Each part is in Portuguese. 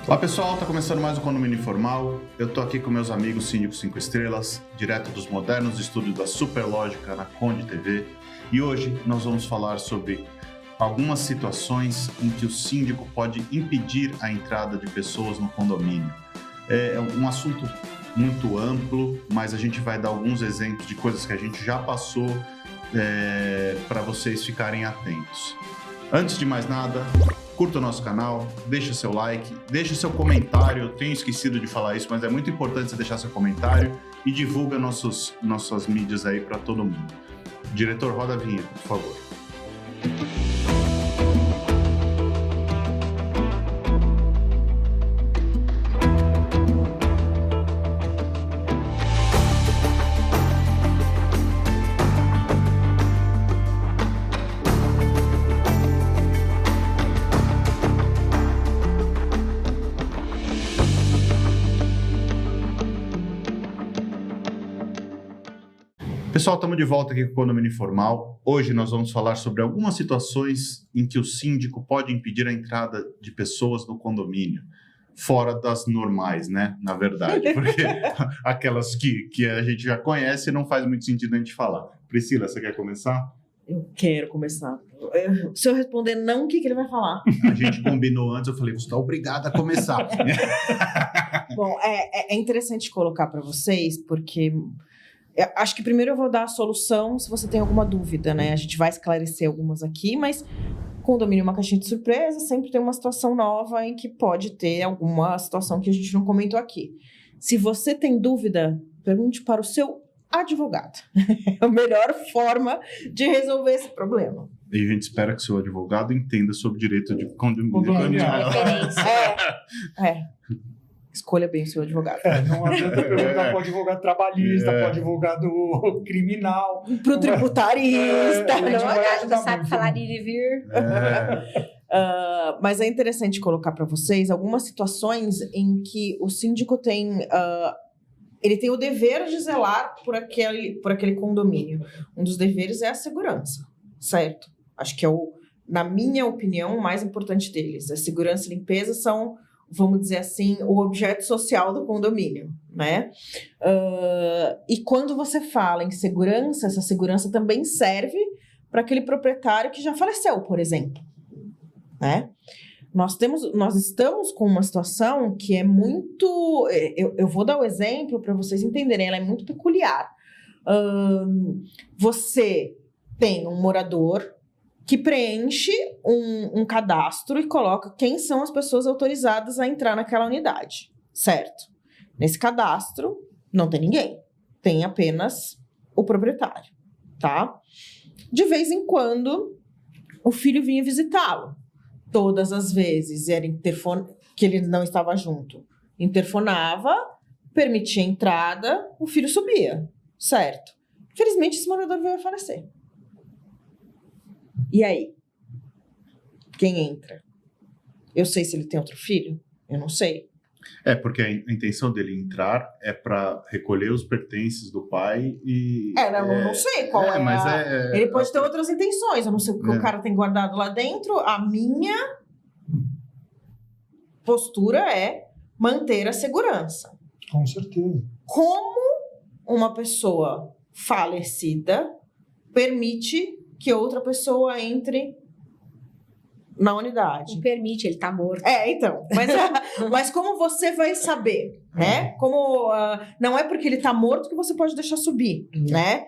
Olá pessoal, está começando mais um Condomínio Informal. Eu estou aqui com meus amigos síndicos 5 estrelas, direto dos modernos estúdios da Superlógica na Conde TV. E hoje nós vamos falar sobre algumas situações em que o síndico pode impedir a entrada de pessoas no condomínio. É um assunto muito amplo, mas a gente vai dar alguns exemplos de coisas que a gente já passou para vocês ficarem atentos. Antes de mais nada, curta o nosso canal, deixa seu like, deixa seu comentário. Eu tenho esquecido de falar isso, mas é muito importante você deixar seu comentário e divulga nossas mídias aí para todo mundo. Diretor, roda a vinheta, por favor. Pessoal, estamos de volta aqui com o Condomínio Informal. Hoje nós vamos falar sobre algumas situações em que o síndico pode impedir a entrada de pessoas no condomínio, fora das normais, né? Na verdade, porque aquelas que a gente já conhece não faz muito sentido a gente falar. Priscila, você quer começar? Eu quero começar. Se eu responder não, o que ele vai falar? A gente combinou antes, eu falei, você está obrigado a começar. Bom, é interessante colocar para vocês, porque... acho que primeiro eu vou dar a solução se você tem alguma dúvida, né? A gente vai esclarecer algumas aqui, mas condomínio é uma caixinha de surpresa, sempre tem uma situação nova em que pode ter alguma situação que a gente não comentou aqui. Se você tem dúvida, pergunte para o seu advogado. É a melhor forma de resolver esse problema. E a gente espera que o seu advogado entenda sobre direito de condomínio. Escolha bem o seu advogado. Não adianta perguntar para o advogado trabalhista, para o advogado criminal. Para o tributarista. O advogado não sabe falar ir e vir. Mas é interessante colocar para vocês algumas situações em que o síndico tem... ele tem o dever de zelar por aquele condomínio. Um dos deveres é a segurança, certo? Acho que é, na minha opinião, o mais importante deles. A segurança e limpeza são... vamos dizer assim, o objeto social do condomínio, né? E quando você fala em segurança, essa segurança também serve para aquele proprietário que já faleceu, por exemplo, né? Nós estamos com uma situação que é muito... Eu vou dar o exemplo para vocês entenderem, ela é muito peculiar. Você tem um morador que preenche um cadastro e coloca quem são as pessoas autorizadas a entrar naquela unidade, certo? Nesse cadastro, não tem ninguém. Tem apenas o proprietário, tá? De vez em quando, o filho vinha visitá-lo. Todas as vezes era que ele não estava junto. Interfonava, permitia a entrada, o filho subia, certo? Infelizmente, esse morador veio a falecer. E aí? Quem entra? Eu sei se ele tem outro filho? Eu não sei. Porque a intenção dele entrar é para recolher os pertences do pai e... Eu não sei qual é. Mas ele pode ter outras intenções. Eu não sei o que o cara tem guardado lá dentro. A minha postura é manter a segurança. Com certeza. Como uma pessoa falecida permite que outra pessoa entre na unidade? Não permite, ele tá morto. Então. Mas como você vai saber, né? Como não é porque ele tá morto que você pode deixar subir, né?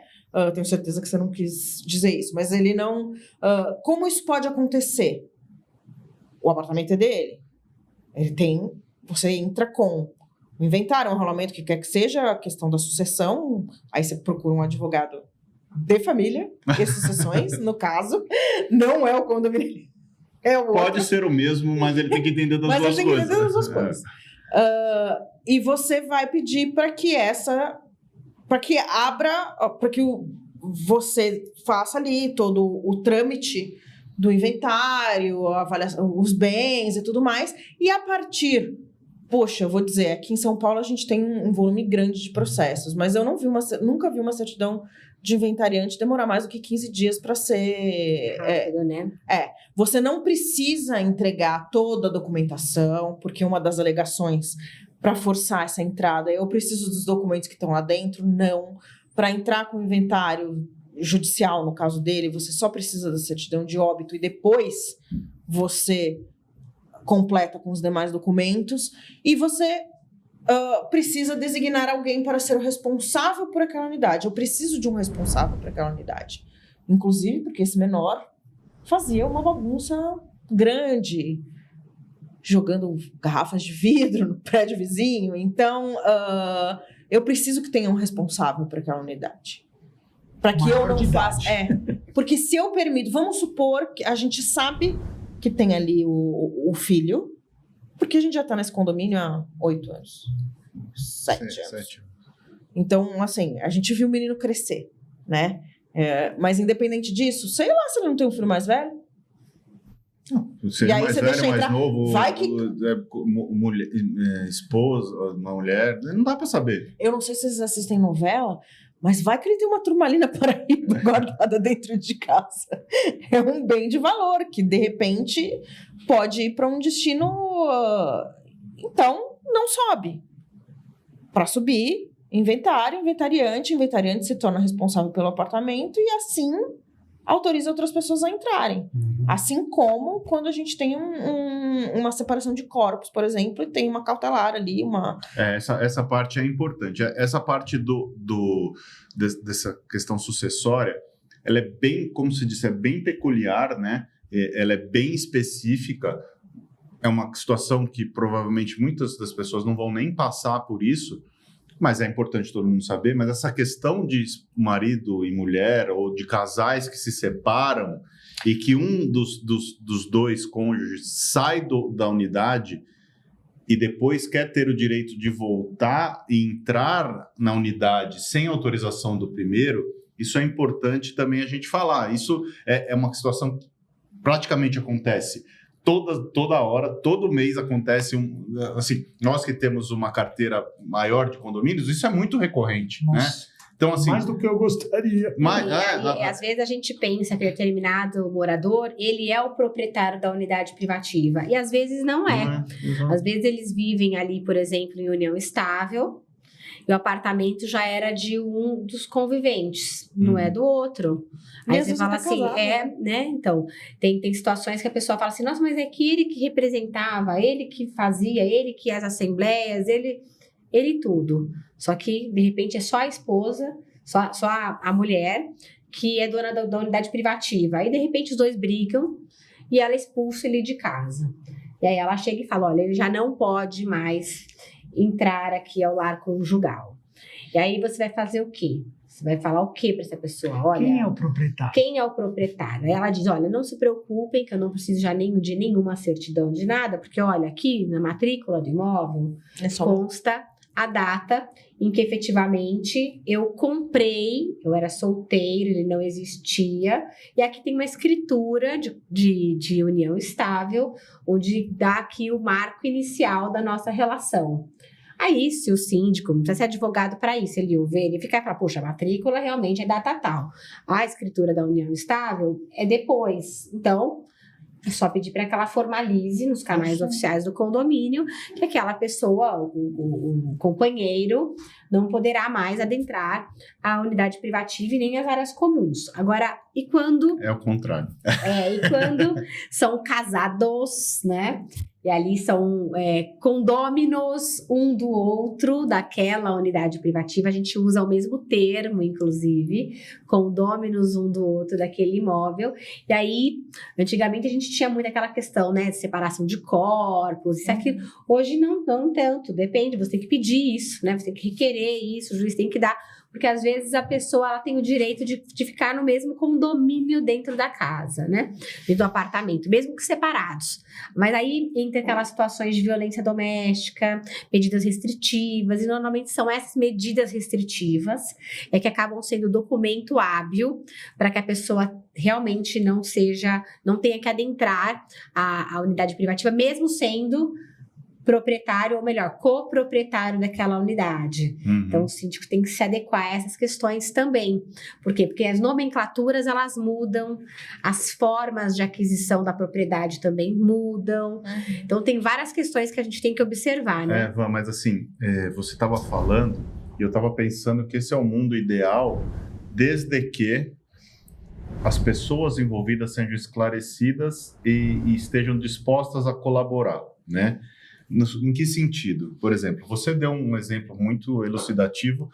Tenho certeza que você não quis dizer isso, mas ele não... como isso pode acontecer? O apartamento é dele. Ele tem... Você entra com o inventário, um rolamento, que quer que seja, a questão da sucessão, aí você procura um advogado de família e sucessões, no caso, não é o condomínio. Pode ser o mesmo, mas ele tem que entender das duas coisas. E você vai pedir para que você faça ali todo o trâmite do inventário, a avaliação, os bens e tudo mais, e a partir poxa, eu vou dizer, aqui em São Paulo a gente tem um volume grande de processos, mas eu nunca vi uma certidão de inventariante demorar mais do que 15 dias para ser... Rápido, né? Você não precisa entregar toda a documentação, porque uma das alegações para forçar essa entrada, eu preciso dos documentos que estão lá dentro, não. Para entrar com o inventário judicial, no caso dele, você só precisa da certidão de óbito e depois você completa com os demais documentos e você precisa designar alguém para ser o responsável por aquela unidade. Eu preciso de um responsável por aquela unidade. Inclusive porque esse menor fazia uma bagunça grande, jogando garrafas de vidro no prédio vizinho. Então, eu preciso que tenha um responsável por aquela unidade. Para que eu não faça... Porque se eu permito... Vamos supor que a gente sabe que tem ali o filho, porque a gente já está nesse condomínio há 8 anos. 7 anos. 7 anos. Então, assim, a gente viu o menino crescer, né? Mas independente disso, sei lá se ele não tem um filho mais velho. Seja E aí mais você velho, deixa mais entrar, novo, vai que- esposa, uma mulher, não dá pra saber. Eu não sei se vocês assistem novela, mas vai que ele tem uma turma ali na Paraíba guardada dentro de casa. É um bem de valor que, de repente, pode ir para um destino... Então, não sobe. Para subir, inventariante se torna responsável pelo apartamento e, assim, autoriza outras pessoas a entrarem. Assim como quando a gente tem uma separação de corpos, por exemplo, e tem uma cautelar ali, Essa parte é importante. Essa parte dessa questão sucessória, ela é bem, como se disse, é bem peculiar, né? Ela é bem específica. É uma situação que provavelmente muitas das pessoas não vão nem passar por isso, mas é importante todo mundo saber. Mas essa questão de marido e mulher, ou de casais que se separam e que um dos dois cônjuges sai da unidade e depois quer ter o direito de voltar e entrar na unidade sem autorização do primeiro, isso é importante também a gente falar. Isso é uma situação que praticamente acontece toda hora, todo mês acontece assim, nós que temos uma carteira maior de condomínios, isso é muito recorrente, né? Então, assim, mais do que eu gostaria. Às vezes a gente pensa que determinado morador, ele é o proprietário da unidade privativa. E às vezes não é. Às vezes eles vivem ali, por exemplo, em união estável, e o apartamento já era de um dos conviventes, não é do outro. Aí você fala assim, né? Então, tem situações que a pessoa fala assim, nossa, mas é que ele que representava, ele que fazia, ele que as assembleias, ele tudo. Só que, de repente, é só a esposa, só a mulher, que é dona da unidade privativa. Aí, de repente, os dois brigam e ela expulsa ele de casa. E aí ela chega e fala, olha, ele já não pode mais entrar aqui ao lar conjugal. E aí você vai fazer o quê? Você vai falar o quê para essa pessoa? Olha, quem é o proprietário? Quem é o proprietário? Aí ela diz, olha, não se preocupem que eu não preciso já de nenhuma certidão de nada, porque olha, aqui na matrícula do imóvel consta a data em que efetivamente eu comprei, eu era solteiro, ele não existia, e aqui tem uma escritura de união estável, onde dá aqui o marco inicial da nossa relação. Aí, se o síndico, não precisa ser advogado para isso, ele verificar e falar, puxa, a matrícula realmente é data tal. A escritura da união estável é depois. Então, é só pedir para que ela formalize nos canais oficiais do condomínio que aquela pessoa, o companheiro, não poderá mais adentrar a unidade privativa e nem as áreas comuns. Agora, e quando... É o contrário. E quando são casados, né? E ali são condôminos um do outro, daquela unidade privativa. A gente usa o mesmo termo, inclusive, condôminos um do outro daquele imóvel. E aí, antigamente, a gente tinha muito aquela questão, né, de separação de corpos, isso aqui. Hoje não tanto, depende, você tem que pedir isso, né? Você tem que requerer isso, o juiz tem que dar... Porque, às vezes, a pessoa ela tem o direito de ficar no mesmo condomínio dentro da casa, né? Dentro do apartamento, mesmo que separados. Mas aí, entre aquelas situações de violência doméstica, medidas restritivas, e normalmente são essas medidas restritivas que acabam sendo documento hábil para que a pessoa realmente não tenha que adentrar a unidade privativa, mesmo sendo proprietário, ou melhor, coproprietário daquela unidade. Então, o síndico tem que se adequar a essas questões também. Por quê? Porque as nomenclaturas, elas mudam, as formas de aquisição da propriedade também mudam. Então, tem várias questões que a gente tem que observar, né? Mas assim, você estava falando, e eu estava pensando que esse é o mundo ideal, desde que as pessoas envolvidas sejam esclarecidas e estejam dispostas a colaborar, né? Em que sentido? Por exemplo, você deu um exemplo muito elucidativo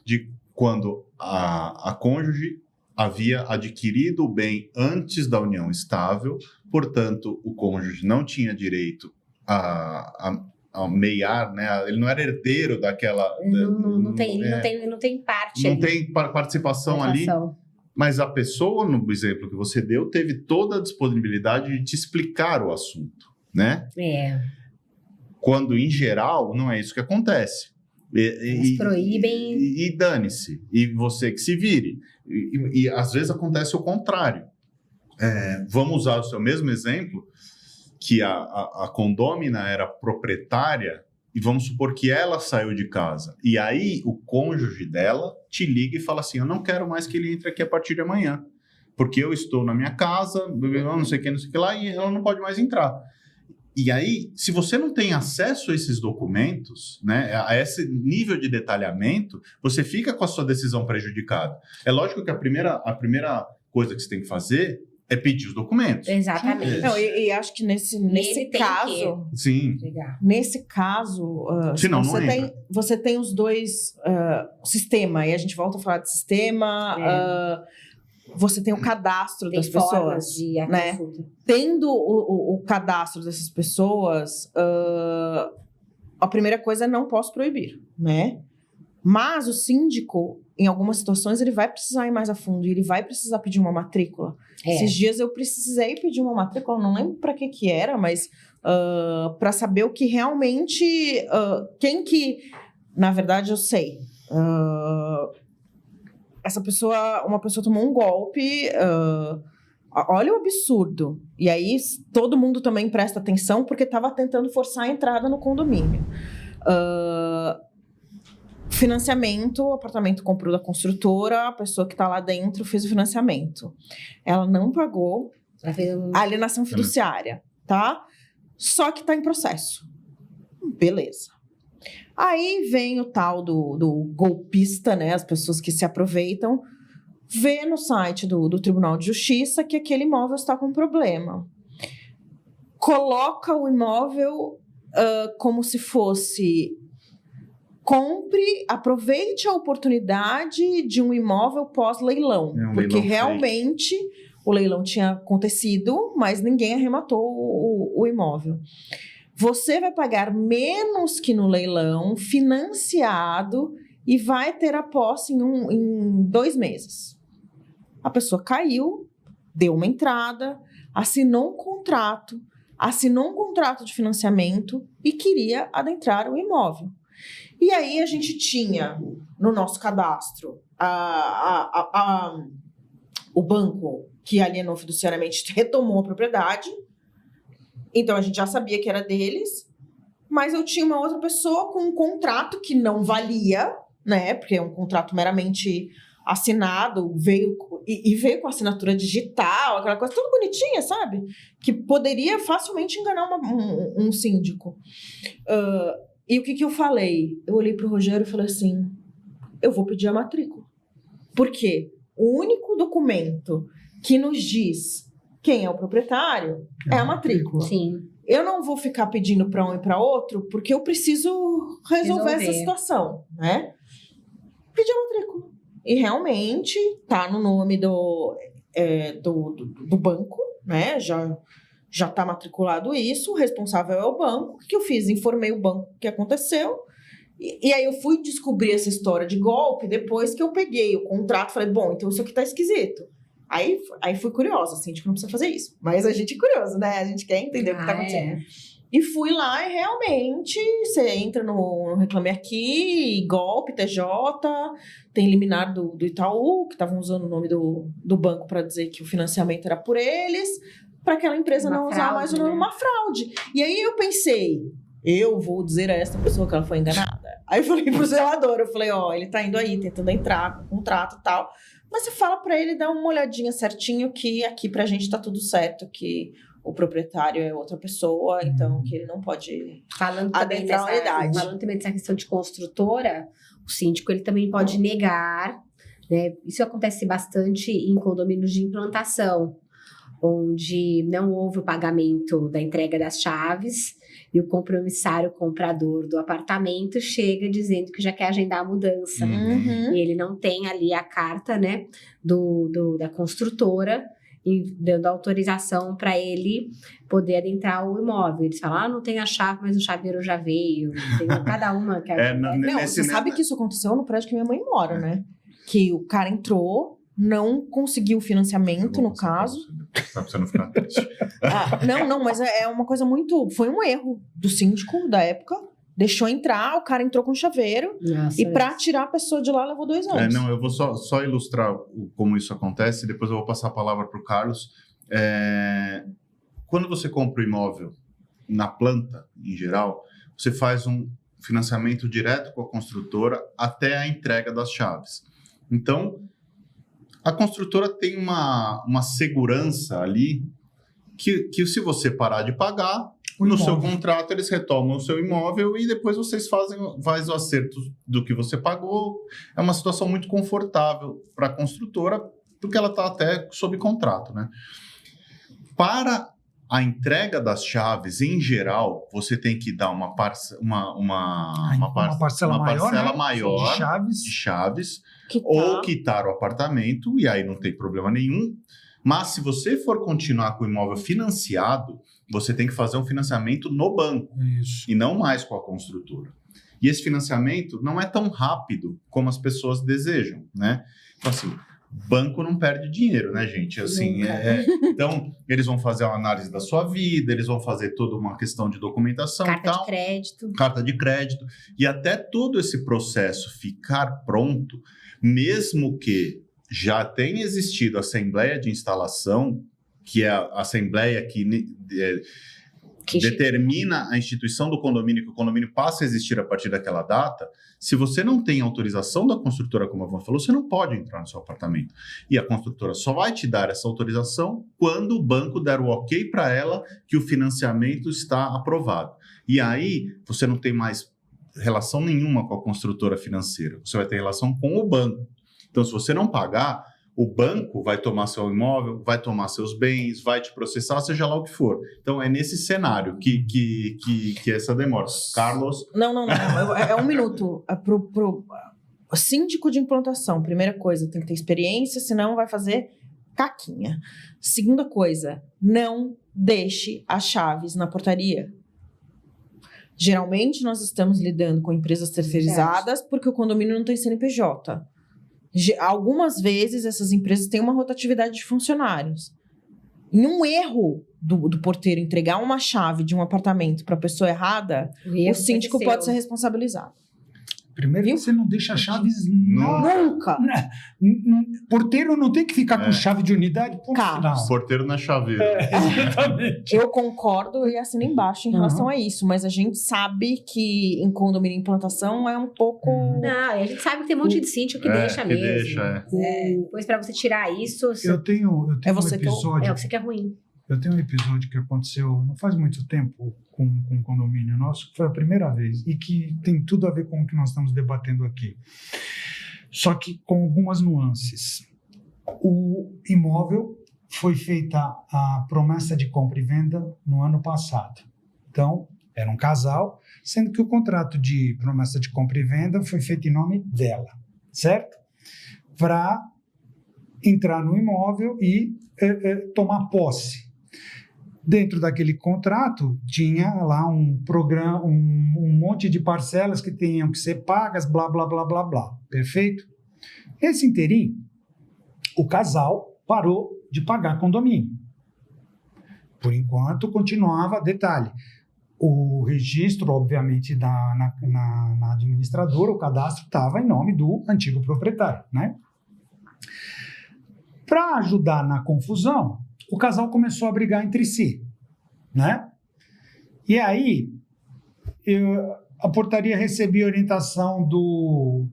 de quando a cônjuge havia adquirido o bem antes da união estável, portanto, o cônjuge não tinha direito a meiar, né? Ele não era herdeiro daquela... Não tem parte. Não tem participação ali. Mas a pessoa, no exemplo que você deu, teve toda a disponibilidade de te explicar o assunto, né? Quando, em geral, não é isso que acontece. Eles proíbem... E dane-se. E você que se vire. E às vezes acontece o contrário. Vamos usar o seu mesmo exemplo, que a condômina era proprietária, e vamos supor que ela saiu de casa. E aí o cônjuge dela te liga e fala assim, eu não quero mais que ele entre aqui a partir de amanhã, porque eu estou na minha casa, não sei o que lá, e ela não pode mais entrar. E aí, se você não tem acesso a esses documentos, né, a esse nível de detalhamento, você fica com a sua decisão prejudicada. É lógico que a primeira coisa que você tem que fazer é pedir os documentos. Exatamente. Não, e acho que nesse caso... Sim. Nesse caso, você tem os dois sistemas, e a gente volta a falar de sistema... Você tem o cadastro das pessoas, né? Tendo o cadastro dessas pessoas, a primeira coisa é não posso proibir, né? Mas o síndico, em algumas situações, ele vai precisar ir mais a fundo, ele vai precisar pedir uma matrícula. Esses dias eu precisei pedir uma matrícula, não lembro para que era, mas para saber o que realmente... quem que... Na verdade, eu sei... uma pessoa tomou um golpe, olha o absurdo. E aí, todo mundo também presta atenção, porque estava tentando forçar a entrada no condomínio. Financiamento, o apartamento comprou da construtora, a pessoa que está lá dentro fez o financiamento. Ela não pagou a alienação fiduciária, tá? Só que está em processo. Beleza. Aí vem o tal do golpista, né? As pessoas que se aproveitam, vê no site do Tribunal de Justiça que aquele imóvel está com problema. Coloca o imóvel como se fosse... Compre, aproveite a oportunidade de um imóvel pós-leilão. Porque realmente o leilão tinha acontecido, mas ninguém arrematou o imóvel. Você vai pagar menos que no leilão, financiado, e vai ter a posse em 2 meses. A pessoa caiu, deu uma entrada, assinou um contrato de financiamento e queria adentrar o imóvel. E aí a gente tinha no nosso cadastro o banco que alienou fiduciariamente retomou a propriedade. Então, a gente já sabia que era deles, mas eu tinha uma outra pessoa com um contrato que não valia, né? Porque é um contrato meramente assinado, veio com assinatura digital, aquela coisa toda bonitinha, sabe? Que poderia facilmente enganar um síndico. E o que eu falei? Eu olhei para o Rogério e falei assim, eu vou pedir a matrícula. Por quê? O único documento que nos diz quem é o proprietário é a matrícula. Sim. Eu não vou ficar pedindo para um e para outro, porque eu preciso resolver essa situação, né? Pedi a matrícula. E realmente tá no nome do banco, né? Já tá matriculado isso, o responsável é o banco. O que eu fiz? Informei o banco o que aconteceu. E aí eu fui descobrir essa história de golpe depois que eu peguei o contrato. Falei, bom, então isso aqui tá esquisito. Aí fui curiosa, assim, tipo, não precisa fazer isso. Mas a gente é curioso, né? A gente quer entender o que tá acontecendo. E fui lá e realmente você entra no Reclame Aqui, golpe, TJ, tem liminar do Itaú, que estavam usando o nome do banco para dizer que o financiamento era por eles, para aquela empresa não usar mais o nome, uma fraude. E aí eu pensei, eu vou dizer a esta pessoa que ela foi enganada. Aí eu falei pro zelador, eu falei, ele tá indo aí, tentando entrar com o contrato e tal. Mas você fala pra ele, dá uma olhadinha certinho que aqui pra gente tá tudo certo, que o proprietário é outra pessoa, então que ele não pode adentrar a unidade. Falando também dessa questão de construtora, o síndico ele também pode negar, né? Isso acontece bastante em condomínios de implantação, onde não houve o pagamento da entrega das chaves e o compromissário comprador do apartamento chega dizendo que já quer agendar a mudança. Uhum. E ele não tem ali a carta, né, da construtora e dando autorização para ele poder adentrar o imóvel. Eles falam, não tem a chave, mas o chaveiro já veio. Tem cada uma que você sabe que isso aconteceu no prédio que minha mãe mora, né? Que o cara entrou, não conseguiu o financiamento, no caso. Só pra você não ficar triste. Não, mas é uma coisa muito... Foi um erro do síndico da época. Deixou entrar, o cara entrou com chaveiro. Nossa, e pra tirar a pessoa de lá, levou 2 anos. Eu vou só ilustrar como isso acontece. Depois eu vou passar a palavra pro Carlos. Quando você compra o imóvel na planta, em geral, você faz um financiamento direto com a construtora até a entrega das chaves. Então, a construtora tem uma segurança ali que se você parar de pagar, no seu contrato eles retomam o seu imóvel e depois vocês fazem o acerto do que você pagou. É uma situação muito confortável para a construtora, porque ela está até sob contrato, né? Para a entrega das chaves, em geral, você tem que dar uma parcela maior de chaves ou quitar o apartamento, e aí não tem problema nenhum. Mas se você for continuar com o imóvel financiado, você tem que fazer um financiamento no banco. Isso. E não mais com a construtora. E esse financiamento não é tão rápido como as pessoas desejam, né? Então, assim, banco não perde dinheiro, né, gente? Assim, então, eles vão fazer uma análise da sua vida, eles vão fazer toda uma questão de documentação e tal. Carta de crédito. E até todo esse processo ficar pronto, mesmo que já tenha existido a assembleia de instalação, que é a assembleia que determina a instituição do condomínio, que o condomínio passa a existir a partir daquela data. Se você não tem autorização da construtora, como a Van falou, você não pode entrar no seu apartamento. E a construtora só vai te dar essa autorização quando o banco der o ok para ela que o financiamento está aprovado. E aí, você não tem mais relação nenhuma com a construtora financeira. Você vai ter relação com o banco. Então, se você não pagar, o banco vai tomar seu imóvel, vai tomar seus bens, vai te processar, seja lá o que for. Então, é nesse cenário que essa demora. Carlos? Não. É 1 minuto. Pro síndico de implantação, primeira coisa, tem que ter experiência, senão vai fazer caquinha. Segunda coisa, não deixe as chaves na portaria. Geralmente, nós estamos lidando com empresas terceirizadas porque o condomínio não tem CNPJ. Algumas vezes, essas empresas têm uma rotatividade de funcionários. Em um erro do porteiro entregar uma chave de um apartamento para a pessoa errada, o síndico pode ser responsabilizado. Primeiro, você não deixa chaves nunca. Porteiro não tem que ficar com chave de unidade. Porteiro não é chaveiro. Exatamente. Eu concordo e assino embaixo em relação a isso, mas a gente sabe que em condomínio e implantação é um pouco... Não, a gente sabe que tem um monte de síndico que deixa mesmo. Depois, para você tirar isso... Eu tenho um episódio... você que é ruim. Eu tenho um episódio que aconteceu não faz muito tempo com um condomínio nosso, que foi a primeira vez, e que tem tudo a ver com o que nós estamos debatendo aqui. Só que com algumas nuances. O imóvel foi feita a promessa de compra e venda no ano passado. Então, era um casal, sendo que o contrato de promessa de compra e venda foi feito em nome dela, certo? Para entrar no imóvel e tomar posse. Dentro daquele contrato, tinha lá um programa, um monte de parcelas que tinham que ser pagas, blá, blá, blá, blá, blá. Perfeito? Esse inteirinho, o casal parou de pagar condomínio. Por enquanto, continuava, detalhe, o registro, obviamente, na administradora, o cadastro estava em nome do antigo proprietário, né? Para ajudar na confusão, o casal começou a brigar entre si, né? E aí, a portaria recebia orientação do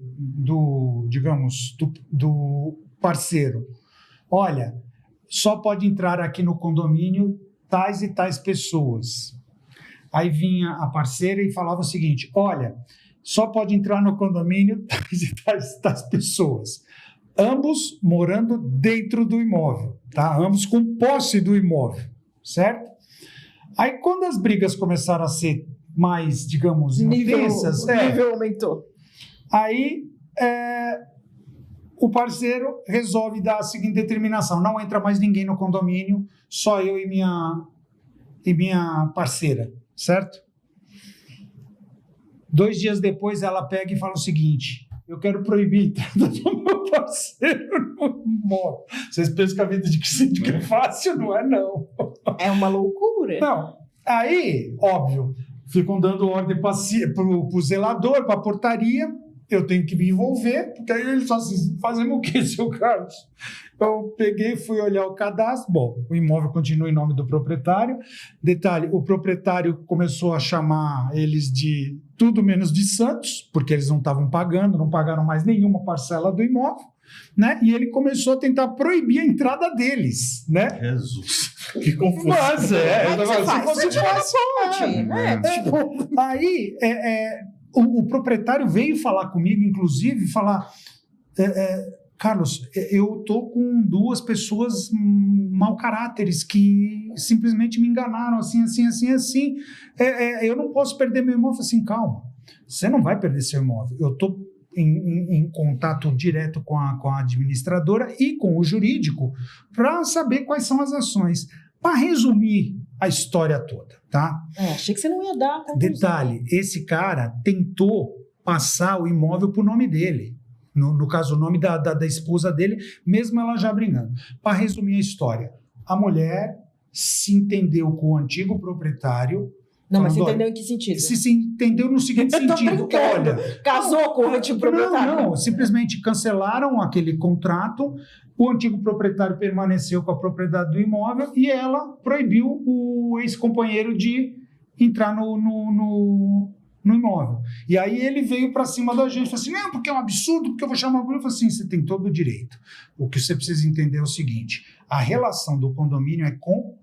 parceiro. Olha, só pode entrar aqui no condomínio tais e tais pessoas. Aí vinha a parceira e falava o seguinte: olha, só pode entrar no condomínio tais e tais pessoas. Ambos morando dentro do imóvel, tá? Ambos com posse do imóvel, certo? Aí, quando as brigas começaram a ser mais, digamos, intensas... O nível aumentou. Aí, o parceiro resolve dar a seguinte determinação: não entra mais ninguém no condomínio, só eu e minha parceira, certo? 2 dias depois, ela pega e fala o seguinte: eu quero proibir a entrada do meu parceiro no imóvel. Vocês pensam que a vida de síndico é fácil? Não é, não. É uma loucura. Não. Aí, óbvio, ficam dando ordem para o zelador, para a portaria. Eu tenho que me envolver, porque aí eles falam assim: fazemos o quê, seu Carlos? Eu peguei, fui olhar o cadastro. Bom, o imóvel continua em nome do proprietário. Detalhe: o proprietário começou a chamar eles de tudo menos de santos, porque eles não estavam pagando, não pagaram mais nenhuma parcela do imóvel, né? E ele começou a tentar proibir a entrada deles, né? Jesus, que confusão. Mas se fosse fácil, aí o proprietário veio falar comigo, inclusive, falar: Carlos, eu estou com 2 pessoas mau caráteres que simplesmente me enganaram, assim. Eu não posso perder meu imóvel. Assim, calma, você não vai perder seu imóvel. Eu estou em contato direto com a administradora e com o jurídico para saber quais são as ações. Para resumir a história toda, tá? Achei que você não ia dar. Detalhe: esse cara tentou passar o imóvel para o nome dele. No caso, o nome da esposa dele, mesmo ela já brigando. Para resumir a história, a mulher se entendeu com o antigo proprietário. Não, mas você entendeu em que sentido? Se entendeu no seguinte sentido: olha, casou com o antigo proprietário? Não, simplesmente cancelaram aquele contrato. O antigo proprietário permaneceu com a propriedade do imóvel e ela proibiu o ex-companheiro de entrar no imóvel. E aí ele veio para cima da gente, falou assim: não, porque é um absurdo, porque eu vou chamar a mulher. Eu falei assim: você tem todo o direito. O que você precisa entender é o seguinte: a relação do condomínio é com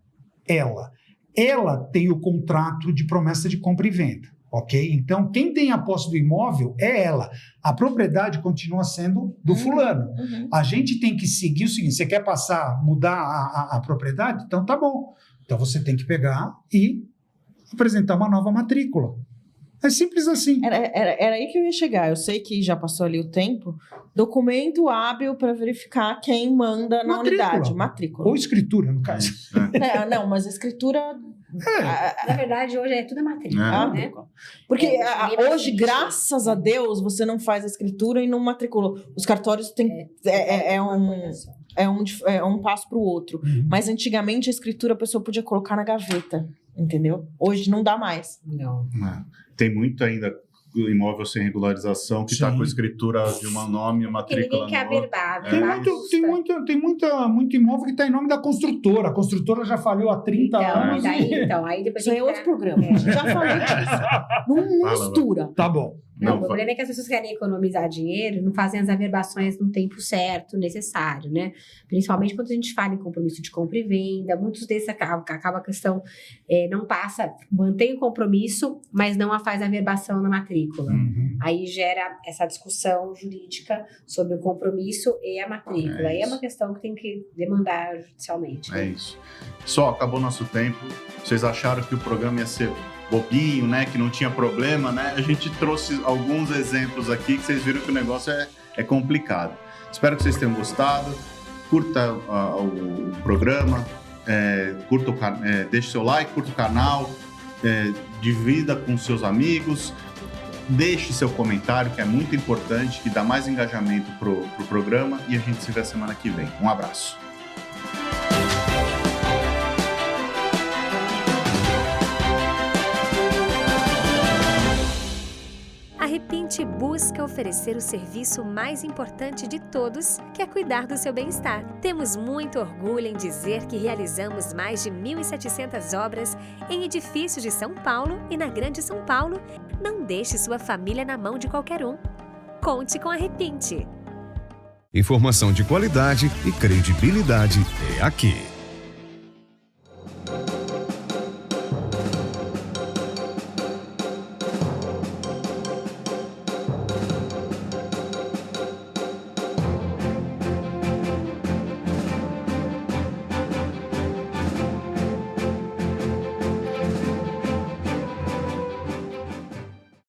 ela. Ela tem o contrato de promessa de compra e venda, ok? Então, quem tem a posse do imóvel é ela. A propriedade continua sendo do fulano. A gente tem que seguir o seguinte: você quer mudar a propriedade? Então tá bom. Então você tem que pegar e apresentar uma nova matrícula. É simples assim. Era aí que eu ia chegar. Eu sei que já passou ali o tempo. Documento hábil para verificar quem manda na unidade. Matrícula. Ou escritura, no caso. Não, mas a escritura... Na verdade, hoje é tudo matrícula, né? Porque hoje, graças a Deus, você não faz a escritura e não matricula. Os cartórios têm... É um passo para o outro. Mas antigamente a escritura a pessoa podia colocar na gaveta, entendeu? Hoje não dá mais. Não. Tem muito ainda imóvel sem regularização que está com a escritura de um nome e matrícula. Ninguém quer averbar. Tem muito imóvel que está em nome da construtora. A construtora já falhou há 30 anos. Aí depois isso aí é outro programa. A gente já falou disso. Não mistura. Tá bom. Não, o problema é que as pessoas querem economizar dinheiro, não fazem as averbações no tempo certo, necessário, né? Principalmente quando a gente fala em compromisso de compra e venda, muitos desses acaba a questão, não passa, mantém o compromisso, mas não faz a averbação na matrícula. Aí gera essa discussão jurídica sobre o compromisso e a matrícula. Aí é uma questão que tem que demandar judicialmente. É isso. Só acabou nosso tempo. Vocês acharam que o programa ia ser bobinho, né, que não tinha problema, né? A gente trouxe alguns exemplos aqui que vocês viram que o negócio é complicado. Espero que vocês tenham gostado. Curta o programa, deixe seu like, curta o canal, divida com seus amigos, deixe seu comentário, que é muito importante, que dá mais engajamento pro programa, e a gente se vê a semana que vem. Um abraço. Repinte busca oferecer o serviço mais importante de todos, que é cuidar do seu bem-estar. Temos muito orgulho em dizer que realizamos mais de 1.700 obras em edifícios de São Paulo e na Grande São Paulo. Não deixe sua família na mão de qualquer um. Conte com a Repinte. Informação de qualidade e credibilidade é aqui.